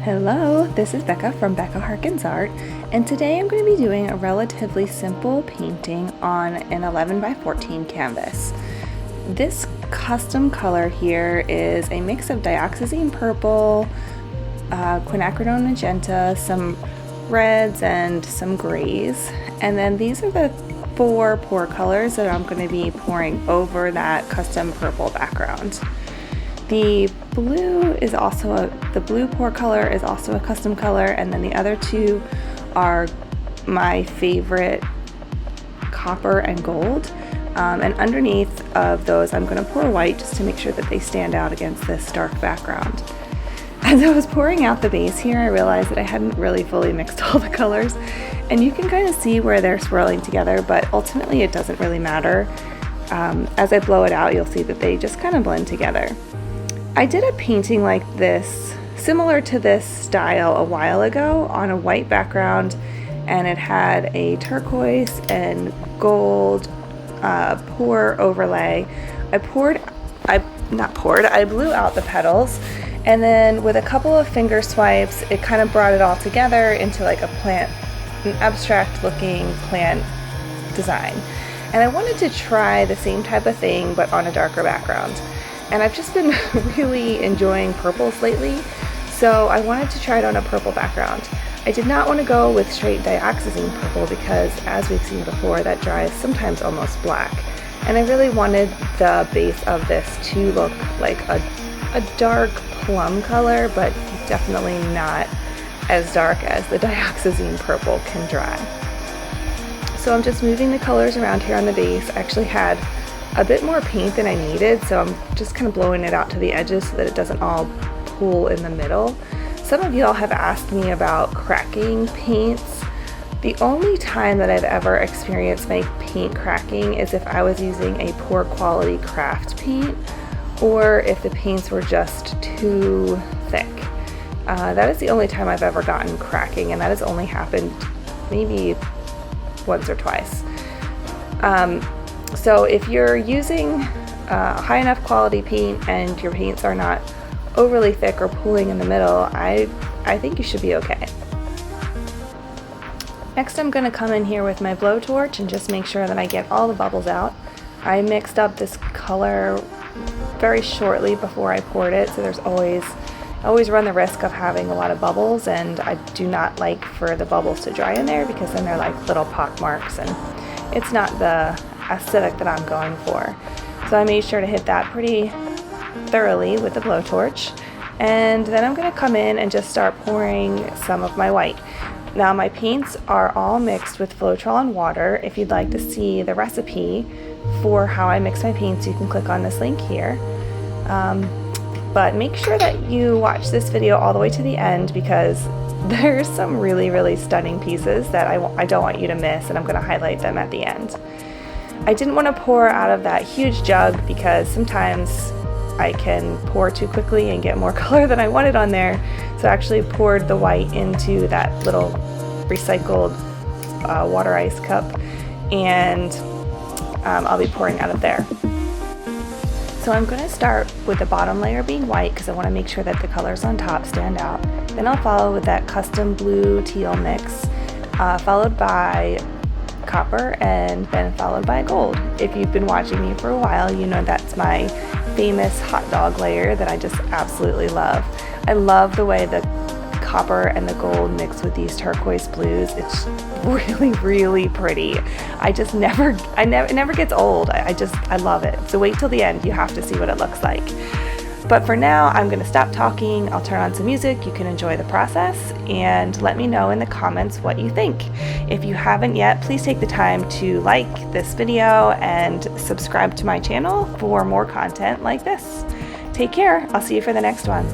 Hello, this is Becca from Becca Harkins Art, and today I'm going to be doing a relatively simple painting on an 11 by 14 canvas. This custom color here is a mix of Dioxazine Purple, Quinacridone Magenta, some reds, and some grays. And then these are the 4 pour colors that I'm going to be pouring over that custom purple background. The blue pour color is also a custom color, and then the other 2 are my favorite, copper and gold. And underneath of those I'm going to pour white just to make sure that they stand out against this dark background. As I was pouring out the base here, I realized that I hadn't really fully mixed all the colors, and you can kind of see where they're swirling together, but ultimately it doesn't really matter. As I blow it out, you'll see that they just kind of blend together. I did a painting like this, similar to this style, a while ago on a white background, and it had a turquoise and gold pour overlay. I blew out the petals, and then with a couple of finger swipes, it kind of brought it all together into like an abstract looking plant design. And I wanted to try the same type of thing, but on a darker background. And I've just been really enjoying purples lately, so I wanted to try it on a purple background. I did not want to go with straight Dioxazine Purple because, as we've seen before, that dries sometimes almost black. And I really wanted the base of this to look like a dark plum color, but definitely not as dark as the Dioxazine Purple can dry. So I'm just moving the colors around here on the base. I actually had a bit more paint than I needed, so I'm just kind of blowing it out to the edges so that it doesn't all pool in the middle. Some of y'all have asked me about cracking paints. The only time that I've ever experienced my paint cracking is if I was using a poor quality craft paint, or if the paints were just too thick. That is the only time I've ever gotten cracking, and that has only happened maybe once or twice. So if you're using high enough quality paint and your paints are not overly thick or pooling in the middle, I think you should be okay. Next, I'm going to come in here with my blowtorch and just make sure that I get all the bubbles out. I mixed up this color very shortly before I poured it, so there's always run the risk of having a lot of bubbles, and I do not like for the bubbles to dry in there because then they're like little pock marks, and it's not the aesthetic that I'm going for. So I made sure to hit that pretty thoroughly with the blowtorch, and then I'm going to come in and just start pouring some of my white. Now my paints are all mixed with Floetrol and water. If you'd like to see the recipe for how I mix my paints, you can click on this link here. But make sure that you watch this video all the way to the end because there's some really stunning pieces that I don't want you to miss, and I'm going to highlight them at the end. I didn't want to pour out of that huge jug because sometimes I can pour too quickly and get more color than I wanted on there. So I actually poured the white into that little recycled water ice cup, and I'll be pouring out of there. So I'm going to start with the bottom layer being white because I want to make sure that the colors on top stand out. Then I'll follow with that custom blue teal mix, followed by copper, and then followed by gold. If you've been watching me for a while, you know that's my famous hot dog layer that I just absolutely love. I love the way the copper and the gold mix with these turquoise blues. It's really pretty. It never gets old. I love it. So wait till the end, you have to see what it looks like. But for now, I'm going to stop talking. I'll turn on some music. You can enjoy the process and let me know in the comments what you think. If you haven't yet, please take the time to like this video and subscribe to my channel for more content like this. Take care. I'll see you for the next one.